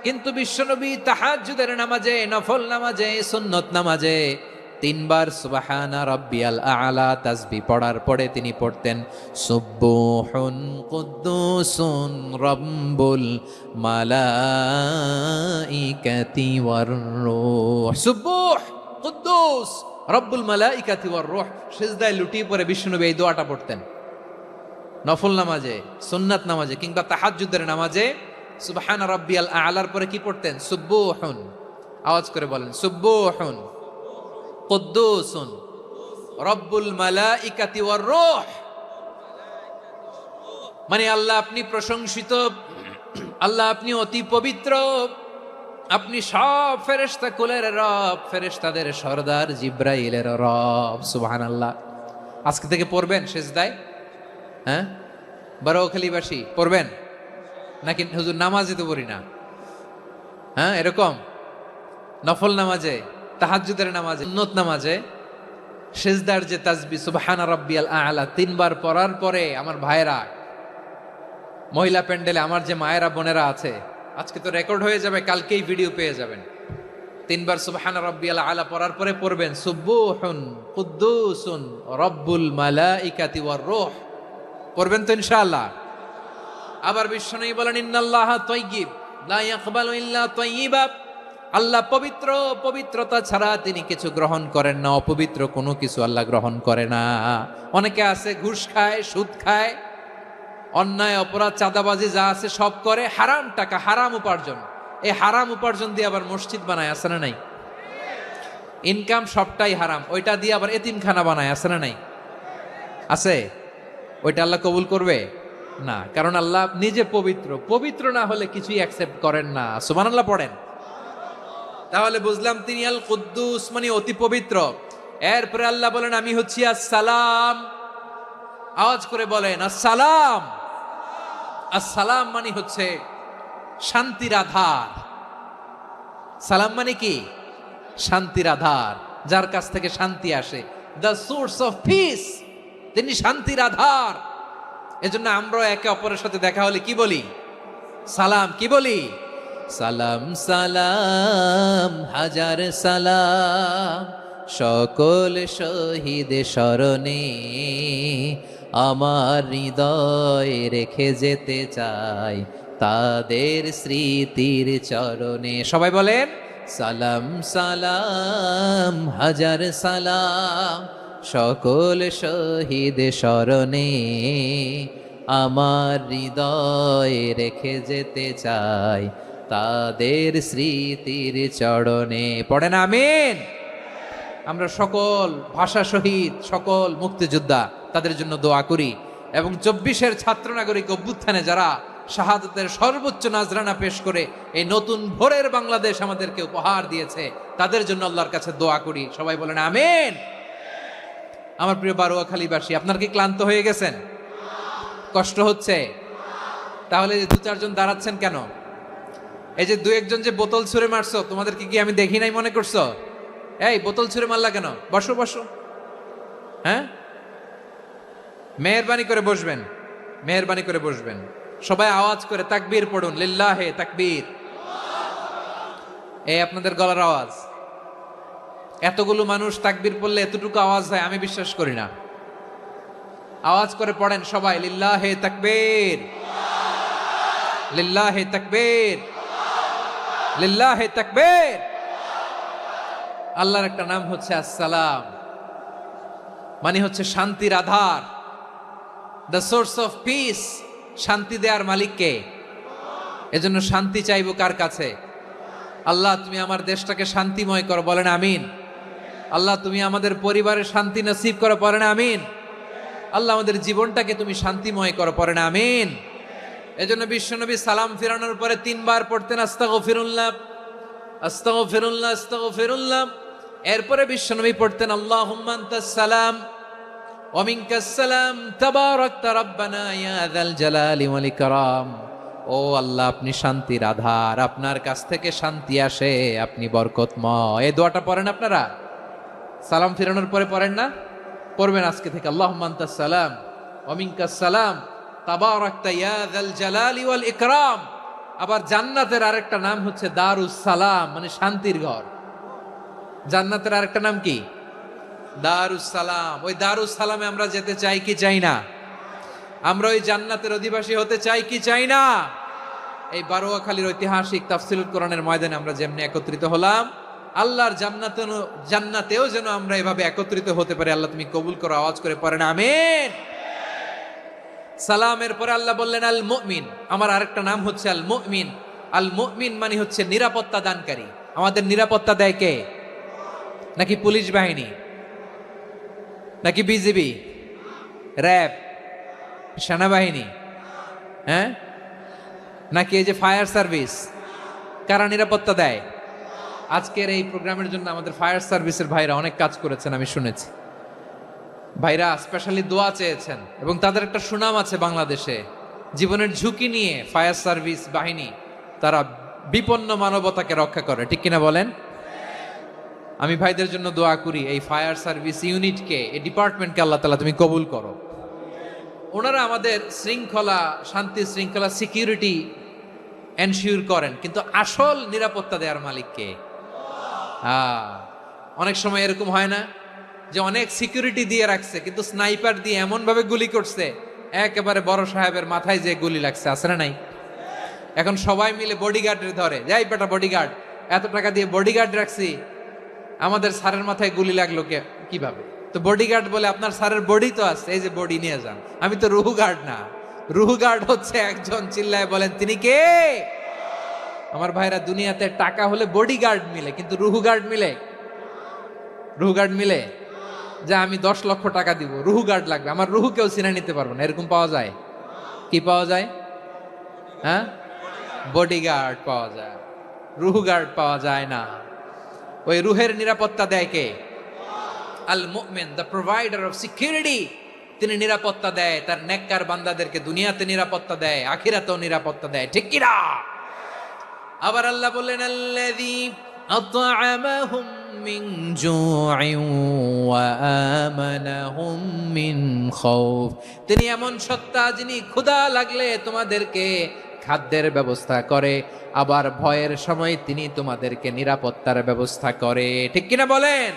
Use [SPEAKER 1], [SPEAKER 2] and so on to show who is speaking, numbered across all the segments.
[SPEAKER 1] কিন্তু বিশ্বনবী তাহাজ্জুদের নামাজে, নফল নামাজে, সুন্নত নামাজে 3 বার সুবহানা রাব্বিয়াল আ'লা তাসবিহ পড়ার পরে তিনি পড়তেন সুবহুন কুদ্দুসুন রাব্বুল মালাইকাতি ওয়ার রূহ। সুবহ কুদ্দুস রব্বুল মালাইকাতি ওয়ার রূহ। সিজদায় লুটিয়ে পড়ে বিশ্বনবী এই দোয়াটা পড়তেন নফল নামাজে, সুন্নাত নামাজে কিংবা তাহাজ্জুদের নামাজে। সুবহান রাব্বিয়াল আ'লার পরে কি পড়তেন? সুবহুন। আওয়াজ করে বলেন সুবহুন কুদ্দুসুন রব্বুল মালাইকাতি ওয়ার রূহ। মানে আল্লাহ আপনি প্রশংসিত, আল্লাহ আপনি অতি পবিত্র, আপনি সব ফেরেশতা কুলের রব, ফেরেশতাদের সরদার জিব্রাইলের রব। সুবহানাল্লাহ। আজকে থেকে পড়বেন সিজদায়? হ্যাঁ, বারোখালীবাসী পড়বেন নাকি হুজুর নামাজে তো পড়ি না? হ্যাঁ, এরকম নফল নামাজে, তাহাজ্জুদের নামাজে, সুন্নত নামাজে সিজদার যে তাসবিহ সুবহান রাব্বিয়াল আ'লা 3 বার পড়ার পরে আমার ভাইরা, মহিলা প্যান্ডেলে আমার যে মায়েরা বোনেরা আছে, আজকে তো রেকর্ড হয়ে যাবে, কালকেই ভিডিও পেয়ে যাবেন। 3 বার সুবহান রাব্বিয়াল আ'লা পড়ার পরে পড়বেন সুবহুন কুদ্দুসুন রব্বুল মালাইকাতি ওয়ার রূহ। পড়বেন তো ইনশাআল্লাহ? আবার বিশ্বনবী বলেন ইন্নাল্লাহা তাইয়্যিব লা ইয়াকবালু ইল্লা তাইয়্যিবা। আল্লাহ পবিত্র, পবিত্রতা ছাড়া তিনি কিছু গ্রহণ করেন না, অপবিত্র কোনো কিছু আল্লাহ গ্রহণ করে না। অনেকে আছে ঘুষ খায়, সুদ খায়, অন্যায় অপরাধ চাঁদাবাজি যা আছে সব করে, হারাম টাকা, হারাম উপার্জন। এই হারাম উপার্জন দিয়ে আবার মসজিদ বানায়, আছে না নাই? ইনকাম সবটাই হারাম, ওইটা দিয়ে আবার এতিমখানা বানায়, আছে না নাই? আছে। ওইটা আল্লাহ কবুল করবে না, কারণ আল্লাহ নিজে পবিত্র। পবিত্র না হলে কিছুই অ্যাকসেপ্ট করেন না। সুবহানাল্লাহ পড়েন। তাহলে বুঝলাম তিনি আল কুদ্দুস মানে অতি পবিত্র। এরপরে আল্লাহ বলেন আমি হচ্ছি আসসালাম। আওয়াজ করে বলেন আসসালাম। আসসালাম মানে হচ্ছে শান্তির আধার। সালাম মানে কি? শান্তির আধার, যার কাছ থেকে শান্তি আসে। দ্য সোর্স অফ পিস, তিনি শান্তির আধার। এজন্য আমরা একে অপরের সাথে দেখা হলে কি বলি? সালাম। কি বলি? সালাম সালাম হাজার সালাম সকল শহীদ স্মরণে আমার হৃদয় রেখে যেতে চাই তাদের স্মৃতির চরণে। সবাই বলেন সালাম সালাম হাজার সালাম সকল শহীদ স্মরণে আমার হৃদয় রেখে যেতে চাই তাদের স্মৃতির চরণে। পড়েন আমিন। আমরা সকল ভাষা শহীদ, সকল মুক্তিযোদ্ধা, তাদের জন্য দোয়া করি এবং 24-এর ছাত্র নাগরিক অভ্যুত্থানে যারা শাহাদাতের সর্বোচ্চ নাজরানা পেশ করে এই নতুন ভোরের বাংলাদেশ আমাদেরকে উপহার দিয়েছে, তাদের জন্য আল্লাহর কাছে দোয়া করি। সবাই বলেন আমিন। আমার প্রিয় বারোয়াখালীবাসী, আপনার কি ক্লান্ত হয়ে গেছেন? কষ্ট হচ্ছে? তাহলে 2-4 জন দাঁড়াচ্ছেন কেন? এই যে 2-1 জন যে বোতল ছুঁড়ে মারছো, তোমাদেরকে কি আমি দেখি নাই মনে করছো? এই বোতল ছুঁড়ে মারলা কেন? বসো বসো। হ্যাঁ, মেহেরবানি করে বসবেন, মেহেরবানি করে বসবেন। সবাই আওয়াজ করে তাকবীর পড়ুন, লিল্লাহে তাকবীর। এই আপনাদের গলার আওয়াজ। এতগুলো মানুষ তাকবীর পড়লে এতটুকু আওয়াজ হয় আমি বিশ্বাস করি না। আওয়াজ করে পড়েন সবাই, লিল্লাহে তাকবীর, লিল্লাহে তাকবীর, লিল্লাহে তাকবীর। আল্লাহর একটা নাম হচ্ছে আসসালাম, মানে হচ্ছে শান্তির আধার, দ্য সোর্স অফ পিস। শান্তি দেওয়ার মালিক কে? এজন্য শান্তি চাইবো কার কাছে? আল্লাহ তুমি আমার দেশটাকে শান্তিময় করো, বলেন আমিন। আল্লাহ তুমি আমাদের পরিবারের শান্তি নসিব করো, পড়েন আমিন। আল্লাহ আমাদের জীবনটাকে তুমি শান্তিময় করো, পড়েন আমিন। এজন্য বিশ্বনবী সালাম ফিরানোর পরে 3 বার পড়তেন আস্তাগফিরুল্লাহ, আস্তাগফিরুল্লাহ, আস্তাগফিরুল্লাহ। এরপরে বিশ্বনবী পড়তেন আল্লাহুম্মা আনতাস সালাম ওয়া মিনকাস সালাম তাবারাকতা রাব্বানা ইয়া যাল জালালি ওয়াল ইকরাম। ও আল্লাহ আপনি শান্তির আধার, আপনার কাছ থেকে শান্তি আসে, আপনি বরকতময়। এই দোয়াটা পড়েন আপনারা সালাম ফিরানোর পরে, পড়েন না? পড়বেন আজকে থেকে আল্লাহুম্মা আনতাস সালাম ওয়া মিনকাস সালাম তাবারাকতা ইয়া যাল জালালি ওয়াল ইকরাম। আবার জান্নাতের আরেকটা নাম হচ্ছে দারুস সালাম, মানে শান্তির ঘর। জান্নাতের আরেকটা নাম কি? দারুস সালাম। ওই দারুস সালামে আমরা যেতে চাই কি চাই না? আমরা ওই জান্নাতের অধিবাসী হতে চাই কি চাই না? এই বারোয়াখালীর ঐতিহাসিক তাফসীরুল কোরআনের ময়দানে আমরা যেমনি একত্রিত হলাম, আল্লাহর জান্নাতেও যেন আমরা এভাবে একত্রিত হতে পারি। আল্লাহ তুমি কবুল করো, আওয়াজ করে পড়েন আমিন। সালামের পরে আল্লাহ বললেন আল মুমিন। আমার আরেকটা নাম হচ্ছে আল মুমিন। আল মুমিন মানে হচ্ছে নিরাপত্তা দানকারী। আমাদের নিরাপত্তা দেয় কে? নাকি পুলিশ বাহিনী, নাকি বিজিবি, র্যাব, সেনাবাহিনী, হ্যাঁ, নাকি এই যে ফায়ার সার্ভিস? কারা নিরাপত্তা দেয়? আজকের এই প্রোগ্রামের জন্য আমাদের ফায়ার সার্ভিসের ভাইরা অনেক কাজ করেছেন, আমি শুনেছি। ভাইরা স্পেশালি দোয়া চেয়েছেন এবং তাদের একটা সুনাম আছে বাংলাদেশে। জীবনের ঝুঁকি নিয়ে ফায়ার সার্ভিস বাহিনী তারা বিপন্ন মানবতাকে রক্ষা করে, ঠিক কিনা বলেন? আমি ভাইদের জন্য দোয়া করি, এই ফায়ার সার্ভিস ইউনিটকে, এই ডিপার্টমেন্টকে আল্লাহ তাআলা তুমি কবুল করো। ওনারা আমাদের শৃঙ্খলা, শান্তি শৃঙ্খলা, সিকিউরিটি এনশিওর করেন, কিন্তু আসল নিরাপত্তা দেওয়ার মালিক কে? অনেক সময় এরকম হয় না যে অনেক সিকিউরিটি দিয়ে রাখছে, কিন্তু স্নাইপার দিয়ে এমন ভাবে গুলি করছে একেবারে বড় সাহেবের মাথায় যে গুলি লাগছে, আছে না নাই? এখন সবাই মিলে বডিগার্ডের ধরে, যাই বেটা বডিগার্ড, এত টাকা দিয়ে বডিগার্ড রাখছি, আমাদের স্যারের মাথায় গুলি লাগলো কিভাবে? তো বডিগার্ড বলে আপনার স্যারের বডি তো আছে, এই যে বডি নিয়ে যান। আমি তো রুহু গার্ড না। রুহু গার্ড হচ্ছে একজন, চিল্লায় বলেন তিনি কে? আমার ভাইরা, দুনিয়াতে টাকা হলে বডিগার্ড মিলে, কিন্তু রুহু গার্ড মিলে? রুহু গার্ড মিলে? যে আমি 10 লক্ষ টাকা দিব, রুহু গার্ড লাগবে, আমার রুহু কেউ চিনে নিতে পারবো না, এরকম পাওয়া যায়? কি পাওয়া যায়? হ্যাঁ, বডিগার্ড পাওয়া যায়, রুহু গার্ড পাওয়া যায় না। ওই রুহের নিরাপত্তা দেয় কে? আল মুমিন, দ্য প্রোভাইডার অফ সিকিউরিটি। তিনি নিরাপত্তা দেয় তার নেককার বান্দাদেরকে, দুনিয়াতে নিরাপত্তা দেয়, আখিরাতেও নিরাপত্তা দেয়, ঠিক কি না? আবার আল্লাহ বললেন আল্লাযী আত'আমাহুম মিন জু'ইন ওয়া আমানাহুম মিন খাউফ। তিনি এমন সত্তা যিনি ক্ষুধা লাগলে তোমাদেরকে খাদ্যের ব্যবস্থা করে, আবার ভয়ের সময় তিনি তোমাদেরকে নিরাপত্তার ব্যবস্থা করে, ঠিক কিনা বলেন?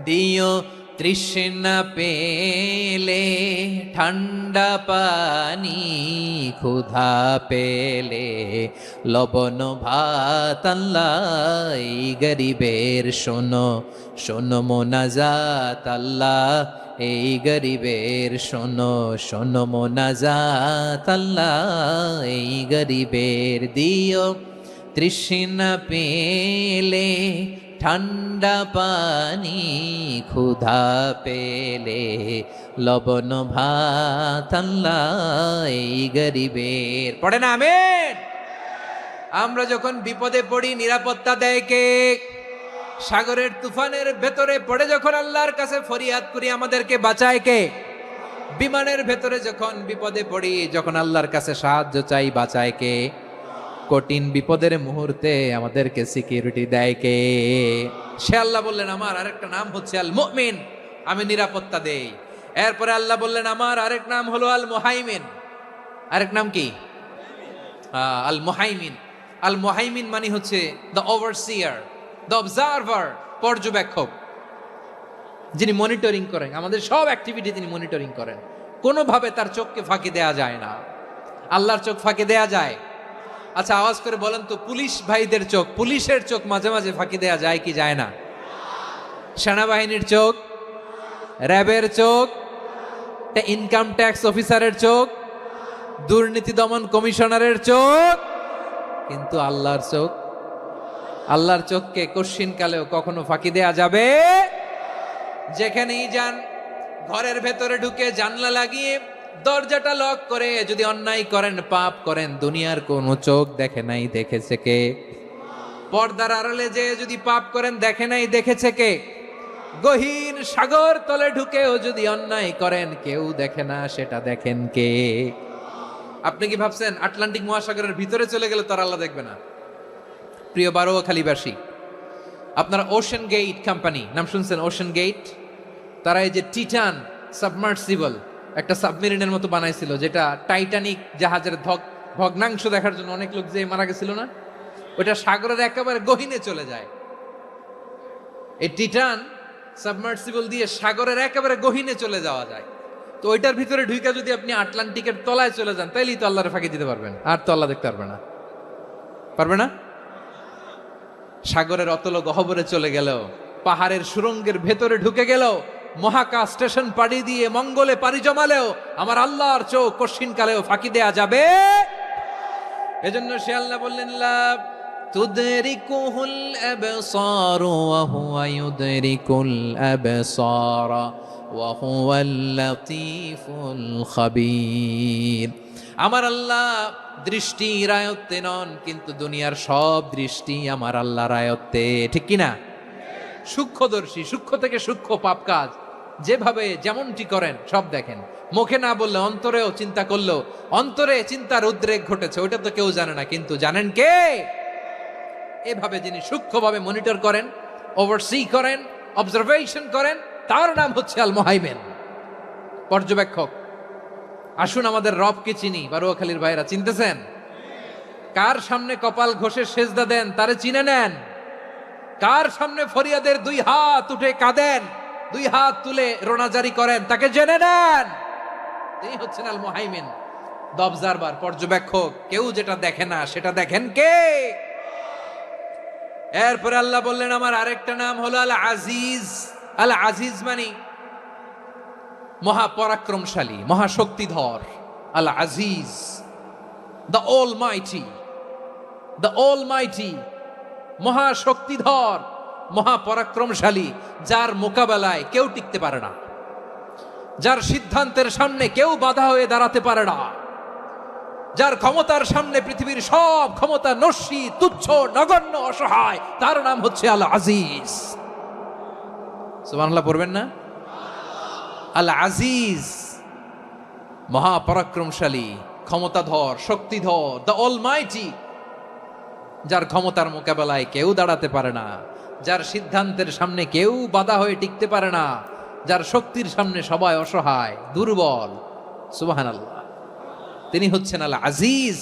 [SPEAKER 1] দিও তৃষ্ণা পেলে ঠান্ডা পানি, ক্ষুধা পেলে লবণ ভাত, আল্লাহ এই গরিবের শোনো শোনো মোনাজাত, আল্লাহ এই গরিবের শোনো শোনো মোনাজাত, আল্লাহ এই গরিবের। দিও তৃষ্ণা পেলে ঠান্ডা পানি, ক্ষুধা পেলে লবণ ভাত, আল্লাহ এই গরিবের। পড়ে না আমিন? আমরা যখন বিপদে পড়ি নিরাপত্তা দেয় কে? সাগরের তুফানের ভেতরে পড়ে যখন আল্লাহর কাছে ফরিয়াদ করি আমাদেরকে বাঁচায় কে? বিমানের ভেতরে যখন বিপদে পড়ি, যখন আল্লাহর কাছে সাহায্য চাই, বাঁচায় কে? কঠিন বিপদের মুহূর্তে আমাদেরকে সিকিউরিটি দেয় কে? সে আল্লাহ বললেন আমার আরেকটা নাম হচ্ছে আল মুমিন, আমি নিরাপত্তা দেই। এরপরে আল্লাহ বললেন আমার আরেক নাম হলো আল মুহাইমিন। আরেক নাম কি? আল মুহাইমিন। আল মুহাইমিন মানে হচ্ছে দ্য ওভারসিয়ার, দ্য অবজারভার, পর্যবেক্ষক, যিনি মনিটরিং করেন আমাদের সব অ্যাক্টিভিটি, তিনি মনিটরিং করেন। কোনোভাবে তার চোখকে ফাঁকি দেয়া যায় না। আল্লাহর চোখ ফাঁকি দেয়া যায়? আচ্ছা আওয়াজ করে বলেন তো, পুলিশ ভাইদের চোখ, পুলিশের চোখ মাঝে মাঝে ফাঁকি দেয়া যায় কি যায় না? সেনাবাহিনীর চোখ, র্যাবের চোখ, ইনকাম ট্যাক্স অফিসারের চোখ, দুর্নীতি দমন কমিশনারের চোখ, কিন্তু আল্লাহর চোখ? আল্লাহর চোখকে কশ্চিনকালেও কখনো ফাঁকি দেয়া যাবে? যেখানেই যান, ঘরের ভেতরে ঢুকে জানলা লাগিয়ে দরজাটা লক করে যদি অন্যায় করেন, পাপ করেন, দুনিয়ার কোন চোখ দেখে নাই, দেখেছে কে? পর্দার আড়ালে যে যদি পাপ করেন, দেখে নাই, দেখেছে কে? গহীন সাগর তলে ঢুকেও যদি অন্যায় করেন, কেউ দেখে না, সেটা দেখেন কে? আপনি কি ভাবছেন আটলান্টিক মহাসাগরের ভিতরে চলে গেলে তার আল্লাহ দেখবে না? প্রিয় বারোয়াখালীবাসী, আপনারা ওশেন গেট কোম্পানি নাম শুনছেন? ওশেন গেট, তারা এই যে টিটান সাবমার্সিবল একটা সাবমেরিনের মতো বানাইছিল, যেটা টাইটানিক জাহাজের ভগ্নাংশ দেখার জন্য অনেক লোক যে মারা গেছিল না, ওটা সাগরের একেবারে গহীনে চলে যায়। এই টিটান সাবমার্সিবল দিয়ে সাগরের একেবারে গহীনে চলে যাওয়া যায়। তো ওইটার ভিতরে ঢুকে যদি আপনি আটলান্টিকের তলায় চলে যান, তাইলেই তো আল্লাহরে ফাঁকি দিতে পারবেন, আর তো আল্লাহ দেখতে পারবে না। পারবে না? সাগরের অতল গহ্বরে চলে গেল, পাহাড়ের সুরঙ্গের ভেতরে ঢুকে গেল, মহাকাশ স্টেশন পাড়ি দিয়ে মঙ্গলে পাড়ি জমালেও আমার আল্লাহর চোখ কশিন কালেও ফাঁকি দেয়া যাবে। এজন্য সে আল্লাহ বললেন, লা তুদরিকুহুল আবসার ওয়া হুয়া ইউদরিকুল আবসার ওয়া হুয়াল লাতীফুল খাবীর। আমার আল্লাহ দৃষ্টির আয়ত্তে নন, কিন্তু দুনিয়ার সব দৃষ্টি আমার আল্লাহর আয়ত্তে, ঠিক কিনা? সূক্ষ্মদর্শী, সূক্ষ্ম থেকে সূক্ষ্ম পাপ কাজ যেভাবে যেমনটি করেন সব দেখেন। মুখে না বললে অন্তরেও চিন্তা করলেও অন্তরে চিন্তার উদ্রেক ঘটেছে, ওইটা তো কেউ জানে না, কিন্তু জানেন কে? এভাবে যিনি সূক্ষ্মভাবে মনিটর করেন, ওভারসি করেন, অবজারভেশন করেন, তার নাম হচ্ছে আল মুহাইমিন, পর্যবেক্ষক। আসুন আমাদের রবকে চিনি। বারুয়াখালীর ভাইরা চিনতেছেন? কার সামনে কপাল ঘষে সেজদা দেন তারে চিনে নেন। কার সামনে ফরিয়াদের দুই হাত উঠে কাঁদেন, দুই হাত তুলে রোনাজারি করেন, তাকে জেনে নেন। তিনি হচ্ছেন আল মুহাইমিন, দ্য অবজারভার, পর্যবেক্ষক। কেউ যেটা দেখে না সেটা দেখেন কে? এরপরে আল্লাহ বললেন আমার আরেকটা নাম হলো আল আজিজ। আল আজিজ মানে মহাপরাক্রমশালী, মহাশক্তিধর। আল আজিজ, দ্য অলমাইটি, দ্য অলমাইটি, মহাশক্তিধর, মহাপরাক্রমশালী, যার মোকাবেলায় কেউ টিকতে পারে না, যার সিদ্ধান্তের সামনে কেউ বাধা হয়ে দাঁড়াতে পারে না, যার ক্ষমতার সামনে পৃথিবীর সব ক্ষমতা নস্যি, তুচ্ছ, নগণ্য, অসহায়, তার নাম হচ্ছে আল আজিজ। সুবহানাল্লাহ পড়বেন না? আল আজিজ, মহাপরাক্রমশালী, ক্ষমতাধর, শক্তিধর, দ্য অলমাইটি, যার ক্ষমতার মোকাবেলায় কেউ দাঁড়াতে পারে না, যার সিদ্ধান্তের সামনে কেউ বাধা হয়ে টিকতে পারে না, যার শক্তির সামনে সবাই অসহায়, দুর্বল। সুবহানাল্লাহ, তিনি হচ্ছেন আল আজিজ।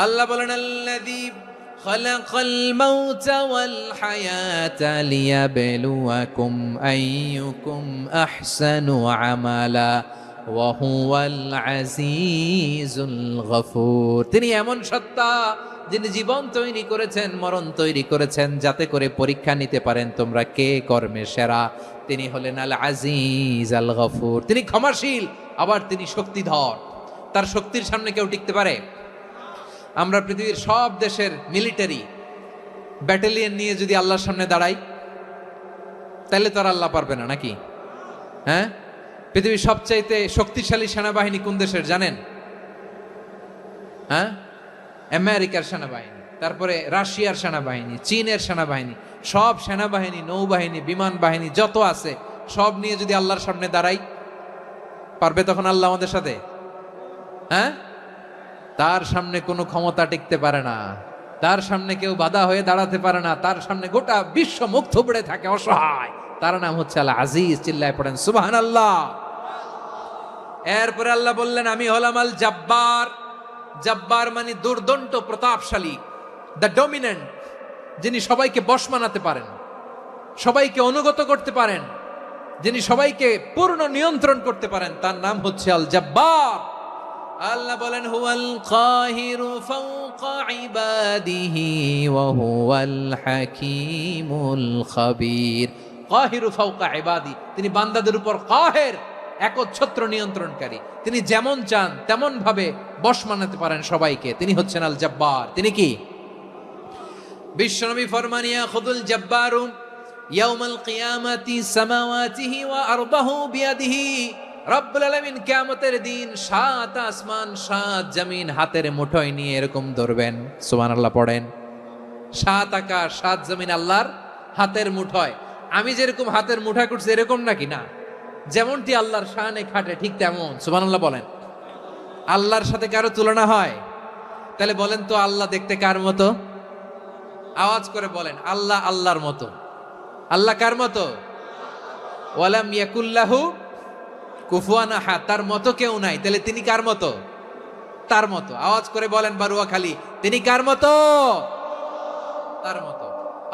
[SPEAKER 1] আল্লাহ বলেন আল্লাযী খালাকাল মাউতা ওয়াল হায়াতা লিয়াবলুয়াকুম আইয়ুকুম আহসানু আমালা ওয়া হুয়াল আজিজুল গফুর। তিনি এমন সত্তা যিনি জীবন তৈরি করেছেন, মরণ তৈরি করেছেন, যাতে করে পরীক্ষা নিতে পারেন তোমরা কে কর্মে সেরা। তিনি হলেন আল আজিজ আল গফুর। তিনি ক্ষমাশীল, আবার তিনি শক্তিধর। তার শক্তির সামনে কেউ টিকতে পারে? আমরা পৃথিবীর সব দেশের মিলিটারি ব্যাটালিয়ন নিয়ে যদি আল্লাহর সামনে দাঁড়াই, তাহলে তো আর আল্লাহ পারবে না, নাকি? হ্যাঁ, পৃথিবীর সবচাইতে শক্তিশালী সেনাবাহিনী কোন দেশের জানেন? হ্যাঁ, আমেরিকার সেনাবাহিনী, তারপরে রাশিয়ার সেনাবাহিনী, চীনের সেনাবাহিনী, সব সেনাবাহিনী, নৌবাহিনী, বিমান বাহিনী যত আছে সব নিয়ে যদি আল্লাহর সামনে দাঁড়াই, পারবে তখন আল্লাহ আমাদের সাথে? হ্যাঁ, তার সামনে কোনো ক্ষমতা টিকতে পারে না, তার সামনে কেউ বাধা হয়ে দাঁড়াতে পারে না, তার সামনে গোটা বিশ্ব মুখ থুবড়ে থাকে, অসহায়। তার নাম হচ্ছে আল আজিজ। চিল্লায় পড়েন সুবহানাল্লাহ। এরপরে আল্লাহ বললেন আমি হলাম আল জব্বার। জব্বার মানে দুর্দণ্ড, প্রতাপশালী, দ্য ডমিনেন্ট, যিনি সবাইকে বশ মানাতে পারেন, সবাইকে অনুগত করতে পারেন, যিনি সবাইকে পূর্ণ নিয়ন্ত্রণ করতে পারেন, তার নাম হচ্ছে আল জব্বার। আল্লাহ বলেন হুয়াল কাহিরু ফাওকা ইবাদিহি ওয়া হুয়াল হাকীমুল খাবীর। কাহিরু ফাওকা ইবাদি, তিনি বান্দাদের উপর কাহের, একচ্ছত্র নিয়ন্ত্রণকারী। তিনি যেমন চান তেমন ভাবে বশ মানাতে পারেন সবাইকে। তিনি হচ্ছেন আল জব্বার। তিনি কি? বিশ্বনবী ফরমান ইয়াখুদুল জব্বারু ইয়াউমাল কিয়ামাতি সামাওয়াতিহি ওয়া আরদাহু বিয়াদিহি। রব্বুল আলামিন কিয়ামতের দিন 7 আসমান 7 জমিন হাতের মুঠোয় নিয়ে এরকম ধরবেন। সুবহানাল্লাহ পড়েন। 7 আকাশ 7 জমিন আল্লাহর হাতের মুঠোয়। আমি যেরকম হাতের মুঠা করছি এরকম নাকি? না, যেমনটি আল্লাহর শানে খাটে ঠিক তেমন। সুবহানাল্লাহ বলেন। আল্লাহর সাথে কারো তুলনা হয়? তাহলে বলেন তো আল্লাহ দেখতে কার মতো? আওয়াজ করে বলেন, আল্লাহ আল্লাহর মতো। আল্লাহ কার মতো? ওয়ালাম ইয়াকুল্লাহু কুফুয়ান আহাদ, তার মতো কেউ নাই। তাহলে তিনি কার মতো? তার মতো। আওয়াজ করে বলেন বারুয়াখালী, তিনি কার মতো? তার মতো।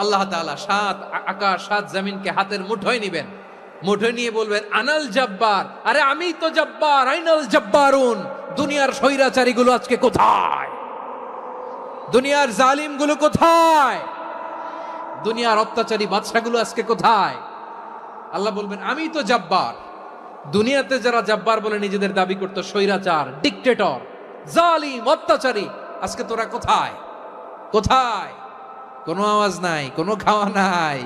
[SPEAKER 1] আল্লাহ তাআলা সাত আকাশ সাত জমিনকে হাতের মুঠোয় নিবেন, মুঠোয় নিয়ে বলবেন আনাল জব্বার। আরে আমি তো জব্বার, আইনাল জব্বারুন। দুনিয়ার স্বৈরাচারী গুলো আজকে কোথায়? দুনিয়ার জালিম গুলো কোথায়? দুনিয়ার অত্যাচারী বাদশাগুলো আজকে কোথায়? আল্লাহ বলবেন আমি তো জব্বার। দুনিয়াতে যারা জব্বার বলে নিজেদের দাবি করতো, স্বৈরাচার, ডিক্টেটর, জালিম, অত্যাচারী, আজকে তোরা কোথায়? কোথায়? কোনো আওয়াজ নাই, কোনো খাওয়া নাই,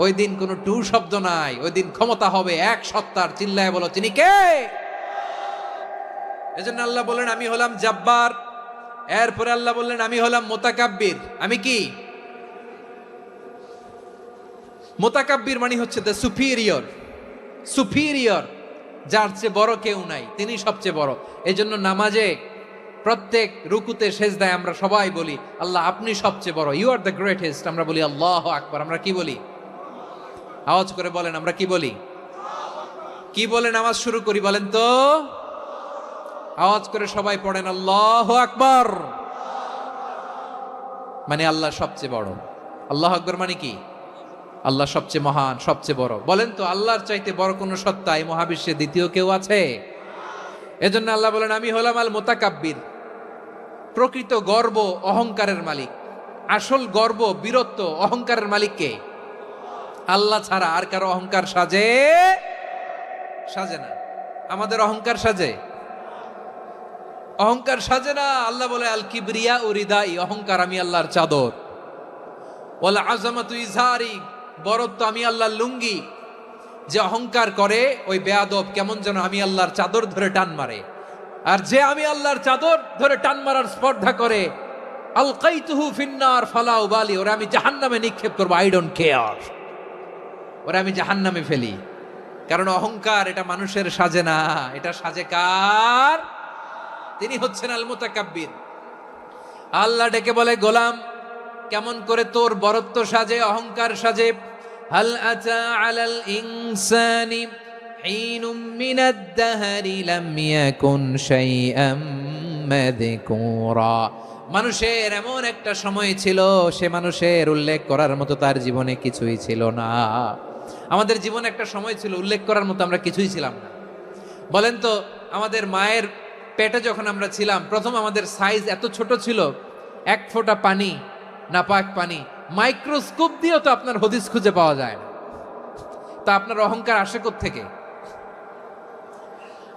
[SPEAKER 1] ওই দিন কোনো টু শব্দ নাই। ওই দিন ক্ষমতা হবে এক সত্তার। চিল্লায় বলো তিনি কে? এজন্য আল্লাহ বললেন আমি হলাম জব্বার। এরপরে আল্লাহ বললেন আমি হলাম মুতাকাব্বির। আমি কি? মুতাকাব্বির মানে হচ্ছে দ্য সুপিরিয়র। সুপিরিয়র, যার চেয়ে বড় কেউ নাই, তিনি সবচেয়ে বড়। এজন্য নামাজে প্রত্যেক রুকুতে সেজদায় আমরা সবাই বলি আল্লাহ আপনি সবচেয়ে বড়, ইউ আর দ্য গ্রেটেস্ট। আমরা বলি আল্লাহু আকবার। আমরা কি বলি? আওয়াজ করে বলেন, আমরা কি বলি? কি বলে নামাজ শুরু করি বলেন তো? আওয়াজ করে সবাই পড়েন আল্লাহু আকবার। মানে আল্লাহ সবচেয়ে বড়। আল্লাহু আকবার মানে কি? আল্লাহ সবচেয়ে মহান, সবচেয়ে বড়। বলেন তো আল্লাহর চাইতে বড় কোন সত্তা এই মহাবিশ্বে দ্বিতীয় কেউ আছে? এজন্য আল্লাহ বলেন আমি হলাম আল মুতাকাব্বির। প্রকৃত গর্ব অহংকারের মালিক। আসল গর্ব, বীরত্ব, অহংকারের মালিক কে? আল্লাহ ছাড়া আর কারো অহংকার সাজে? সাজে না। আমাদের অহংকার সাজে? অহংকার সাজে না। আল্লাহ বলে আল কিবরিয়া উরিদাই, অহংকার আমি আল্লাহর চাদর। ওয়াল আযামাতু ইজারি, বরত্ব আমি আল্লাহর লুঙ্গি। যে অহংকার করে ওই বেয়াদব কেমন যেন আমি আল্লাহর চাদর ধরে টান মারে। আর যে আমি আল্লাহর চাদর ধরে টান মারার স্পর্ধা করে, আলকাইতুহু ফিন্নার ফালা উবালি, ওরা আমি জাহান্নামে নিক্ষেপ করবো, আই ডোন্ট কেয়ার, ওরা আমি জাহান্নামে ফেলি। কারণ অহংকার এটা মানুষের সাজে না, এটা সাজে কার? তিনি হচ্ছেন আল মুতাকাব্বির। আল্লাহ ডেকে বলে গোলাম কেমন করে তোর বরত্ব সাজে, অহংকার সাজে? হাল আতা আলাল ইনসানি হিনুম মিনাদ দাহরি লাম ইয়াকুন শাইআম মাযকুরা। মানুষের এমন একটা সময় ছিল, সে মানুষের উল্লেখ করার মতো তার জীবনে কিছুই ছিল না। আমাদের জীবনে একটা সময় ছিল উল্লেখ করার মতো আমরা কিছুই ছিলাম না। বলেন তো আমাদের মায়ের পেটে যখন আমরা ছিলাম, প্রথম আমাদের সাইজ এত ছোট ছিল, এক ফোঁটা পানি, নাপাক পানি, মাইক্রোস্কোপ দিয়েও তো আপনার হদিস খুঁজে পাওয়া যায় না। তা আপনার অহংকার আসে কোত্থেকে?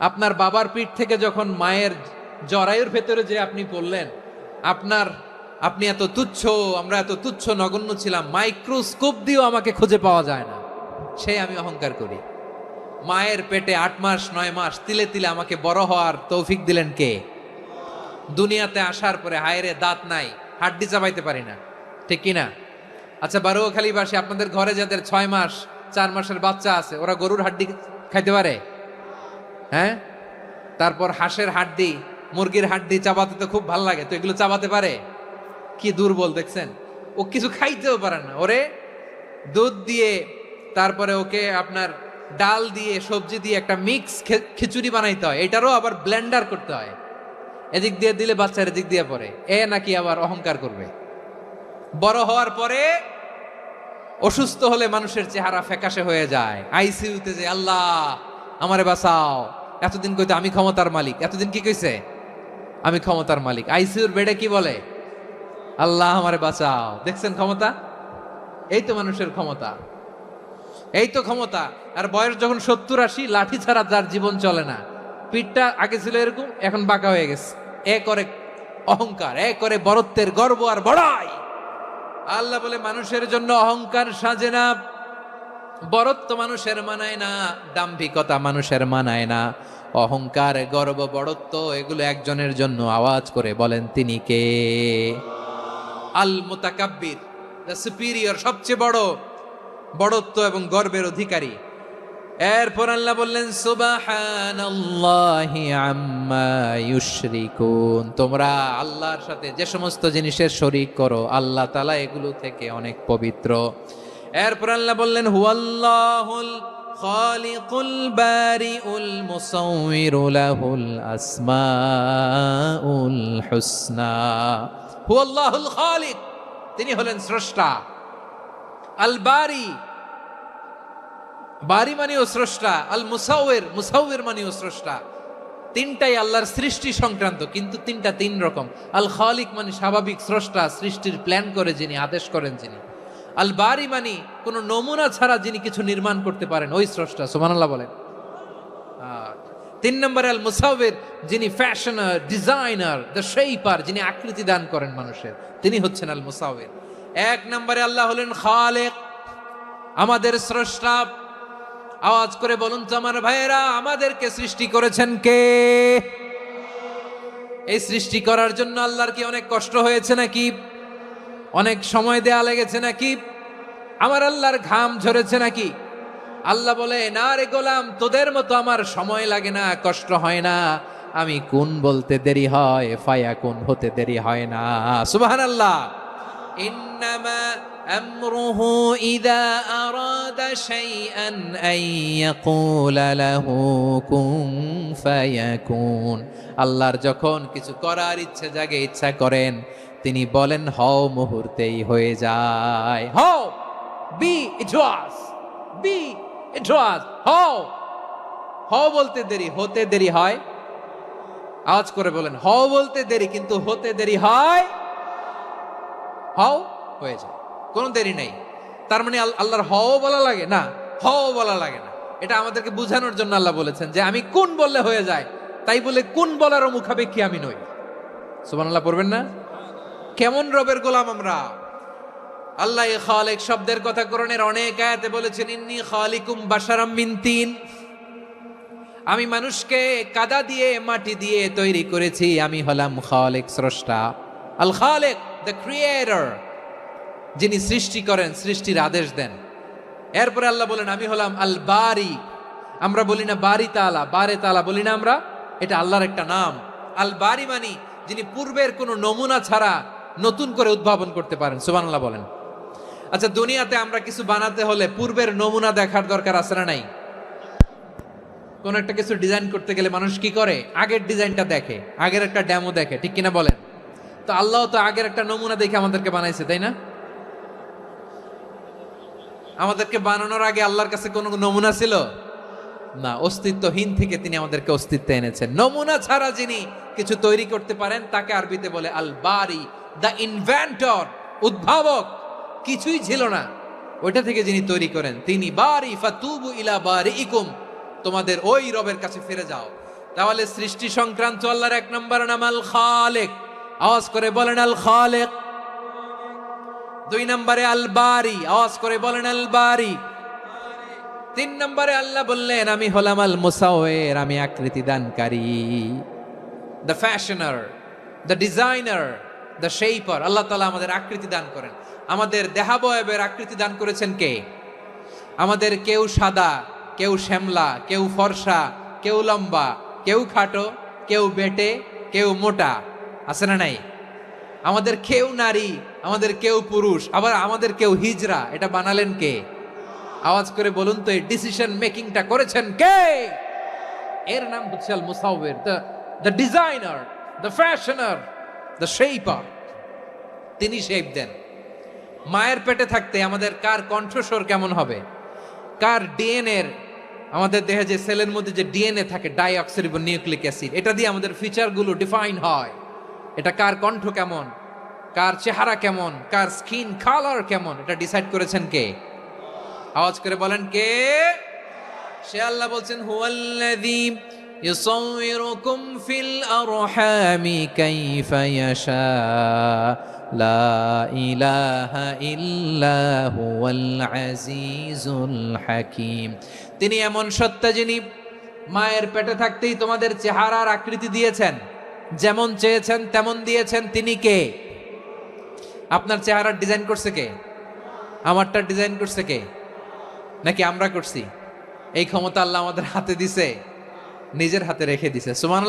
[SPEAKER 1] আপনার বাবার পিঠ থেকে যখন মায়ের জরায়ুর ভেতরে যে আপনি পড়লেন, আপনি এত তুচ্ছ, আমরা এত তুচ্ছ নগণ্য ছিলাম, মাইক্রোস্কোপ দিয়েও আমাকে খুঁজে পাওয়া যায় না, সেই আমি অহংকার করি। মায়ের পেটে 8 মাস 9 মাস তিলে তিলে আমাকে বড় হওয়ার তৌফিক দিলেন কে? দুনিয়াতে আসার পরে হায়রে দাঁত নাই, হাড্ডি চাবাইতে পারি না, ঠিক কিনা? আচ্ছা বারুয়াখালীবাসী, আপনাদের ঘরে যাদের 6 মাস 4 মাসের বাচ্চা আছে, ওরা গরুর হাড্ডি খাইতে পারে? হ্যাঁ। তারপর হাঁসের হাড্ডি, মুরগির হাড্ডি চাবাতে তো খুব ভালো লাগে, তো এগুলো চাবাতে পারে? কি দুর্বল দেখছেন, ও কিছু খাইতেও পারে না। ওরে দুধ দিয়ে, তারপরে ওকে আপনার ডাল দিয়ে, সবজি দিয়ে একটা মিক্স খিচুড়ি বানাইতে হয়, এটারও আবার ব্লেন্ডার করতে হয়। এদিক দিয়ে দিলে বাচ্চার এদিক দিয়ে পড়ে, এ নাকি আবার অহংকার করবে। বড় হওয়ার পরে অসুস্থ হলে মানুষের চেহারা ফ্যাকাশে হয়ে যায়, আইসিইউতে যে আল্লাহ আমারে বাঁচাও। এতদিন কইতো আমি ক্ষমতার মালিক, এতদিন কি কইছে? আমি ক্ষমতার মালিক। আইসিইউর বেডে কি বলে? আল্লাহ আমারে বাঁচাও। দেখছেন ক্ষমতা? এই তো মানুষের ক্ষমতা, এই তো ক্ষমতা। আর বয়স যখন 70-80, লাঠি ছাড়া তার জীবন চলে না। পিঠটা আগে ছিল এরকম, এখন বাঁকা হয়ে গেছে। এ করে অহংকার, এ করে বরত্বের গর্ব আর বড়াই। আল্লাহ বলে মানুষের জন্য অহংকার সাজে না, বরত্ব মানুষের মানায় না, দাম্ভিকতা মানুষের মানায় না, অহংকার, গর্ব, বড়ত্ব এগুলো একজনের জন্য। আওয়াজ করে বলেন তিনি কে? আল মুতাকাব্বির, দ্য সুপিরিয়র, সবচেয়ে বড়, বড়ত্ব এবং গর্বের অধিকারী। এরপর আল্লাহ বললেন সুবহানাল্লাহি আম্মা ইউশরিকুন। তোমরা আল্লাহর সাথে যে সমস্ত জিনিসের শরীক করো, আল্লাহ তাআলা এগুলো থেকে অনেক পবিত্র। এরপর আল্লাহ বললেন হুয়াল্লাহুল খালিকুল বারিউল মুসাউবিরু লাহুল আসমাউল হুসনা। হুয়াল্লাহুল খালিক, তিনি হলেন স্রষ্টা। আল বারি, বারি মানেও স্রষ্টা। আল মুসাউবির, মুসাউবির মানেও স্রষ্টা। তিনটাই আল্লাহর সৃষ্টি সংক্রান্ত, কিন্তু তিনটা তিন রকম। আল খালিক মানে স্বাভাবিক স্রষ্টা, সৃষ্টির প্ল্যান করে যিনি, আদেশ করেন যিনি। আল বারি মানে কোন নমুনা ছাড়া যিনি কিছু নির্মাণ করতে পারেন, ওই স্রষ্টা। সুবহানাল্লাহ বলেন। তিন নম্বরে আল মুসাউবির, যিনি ফ্যাশনার, ডিজাইনার, দ্য শেপার, যিনি আকৃতি দান করেন মানুষের, তিনি হচ্ছেন আল মুসাউবির। এক নম্বরে আল্লাহ হলেন খালেক, আমাদের স্রষ্টা। আওয়াজ করে বলুন তো আমার ভাইয়েরা, আমাদেরকে সৃষ্টি করেছেন কে? এই সৃষ্টি করার জন্য আল্লাহর কি অনেক কষ্ট হয়েছে নাকি? অনেক সময় দেয়া লেগেছে নাকি? আমার আল্লাহর ঘাম ঝরেছে নাকি? আল্লাহ বলে, না রে গোলাম, তোদের মতো আমার সময় লাগে না, কষ্ট হয় না। আমি কোন বলতে দেরি হয়, ফায়াকুন হতে দেরি হয় না। সুবহানাল্লাহ। ইন্নামা আমরুহু ইযা আরাদা শাইআন আন ইয়াকুলা লাহু কুন ফায়াকুন। আল্লাহর যখন কিছু করার ইচ্ছে জাগে, ইচ্ছা করেন, তিনি বলেন হও, মুহূর্তেই হয়ে যায়। হও, বি ইট ওয়াজ, বি ইট ওয়াজ। হও, হও বলতে দেরি, হতে দেরি হয়। আওয়াজ করে বলেন, হও বলতে দেরি, কিন্তু হতে দেরি হয়। হও, হয়ে যায়, কোনো দেরি নেই। তার মানে আল্লাহর হও বলা লাগে না, হও বলা লাগে না। এটা আমাদেরকে বুঝানোর জন্য আল্লাহ বলেছেন যে আমি কোন বললে হয়ে যায়, তাই বলে কোন বলারও মুখাপেক্ষী আমি নই। সুবহানাল্লাহ পড়বেন না? কেমন রবের গোলাম আমরা! আল্লাহ খালিক শব্দের কথা কোরআনের অনেক আয়াতে বলেছেন, ইন্নী খালিকুম বাশারাম মিন তিন। আমি মানুষকে কাদা দিয়ে, মাটি দিয়ে তৈরি করেছি। আমি হলাম খালিক, স্রষ্টা। আল খালিক, দ্য ক্রিয়েটর, যিনি সৃষ্টি করেন, সৃষ্টির আদেশ দেন। এরপরে আল্লাহ বলেন, আমি হলাম আল বারি। আমরা বলি না বারি তাআলা, বারে তাআলা বলি না আমরা, এটা আল্লাহর একটা নাম। আল বারি মানি যিনি পূর্বের কোনো নমুনা ছাড়া নতুন করে উদ্ভাবন করতে পারেন। সুবহানাল্লাহ বলেন। আচ্ছা, দুনিয়াতে আমরা কিছু বানাতে হলে পূর্বের নমুনা দেখার দরকার আছে না নাই? কোন একটা কিছু ডিজাইন করতে গেলে মানুষ কি করে? আগের ডিজাইনটা দেখে, আগের একটা ডেমো দেখে, ঠিক কিনা বলেন? তো আল্লাহ তো আগের একটা নমুনা দেখে আমাদেরকে বানাইছে, তাই না? আমাদেরকে বানানোর আগে আল্লাহর কাছে কোনো নমুনা ছিল না। অস্তিত্বহীন থেকে তিনি আমাদেরকে অস্তিত্বে এনেছেন। নমুনা ছাড়া যিনি কিছু তৈরি করতে পারেন, তাকে আরবিতে বলে আল বারি, দ্য ইনভেন্টর, উদ্ভাবক। কিছুই ছিল না, ওইটা থেকে যিনি তৈরি করেন, তিনি বারি। ফাতুবু ইলা বারিইকুম, তোমাদের ওই রবের কাছে ফিরে যাও। তাহলে সৃষ্টি সংক্রান্ত আল্লাহর এক নম্বর নাম আল খালিক। আওয়াজ করে বলেন আল খালিক। দুই নম্বরে আল বারি। আওয়াজ করে বলেন আল বারি। তিন নম্বরে আল্লাহ বললেন, আমি হলাম আল মুসাউবির, আমি আকৃতি দানকারী, the fashioner, the designer, the shaper. আল্লাহ তাআলা আমাদের আকৃতি দান করেন। আমাদের দেহাবয়বের আকৃতি দান করেছেন কে? আমাদের কেউ সাদা, কেউ শ্যামলা, কেউ ফর্সা, কেউ লম্বা, কেউ খাটো, কেউ বেটে, কেউ মোটা, আছে না নাই? আমাদের কেউ নারী, আমাদের কেউ পুরুষ, আবার আমাদের কেউ হিজড়া। এটা বানালেন কে? আওয়াজ করে বলুন তো, এই ডিসিশন মেকিংটা করেছেন কে? এর নাম হচ্ছে আল মুসাউবির, the designer, the fashioner, the shaper. তিনি শেপ দেন। মায়ের পেটে থাকতে আমাদের কার কণ্ঠস্বর কেমন হবে, কার ডিএনএ, আমাদের দেহে যে সেলের মধ্যে যে ডিএনএ থাকে, ডাইঅক্সিরিবো নিউক্লিক অ্যাসিড, এটা দিয়ে আমাদের ফিচারগুলো ডিফাইন হয়। এটা কার কণ্ঠ কেমন, কার চেহারা কেমন, কার স্কিন কালার কেমন, এটা ডিসাইড করেছেন কে? আওয়াজ করে বলেন কে? সে আল্লাহ বলছেন, হুয়াল্লাযী ইউসাউইরুকুম ফিল আরহামি কাইফা ইয়াশা লা ইলাহা ইল্লা হুয়াল আজিজুল হাকীম। তিনি এমন সত্তা যিনি মায়ের পেটে থাকতেই তোমাদের চেহারার আকৃতি দিয়েছেন, যেমন চেয়েছেন তেমন দিয়েছেন। তিনি কে? আপনার চেহারার ডিজাইন করছে কে? আমারটা ডিজাইন করছে কে? নাকি আমরা করছি? এই ক্ষমতা আল্লাহ আমাদের হাতে দিছে, নিজের হাতে রেখে দিছে। সুবহানাল্লাহ।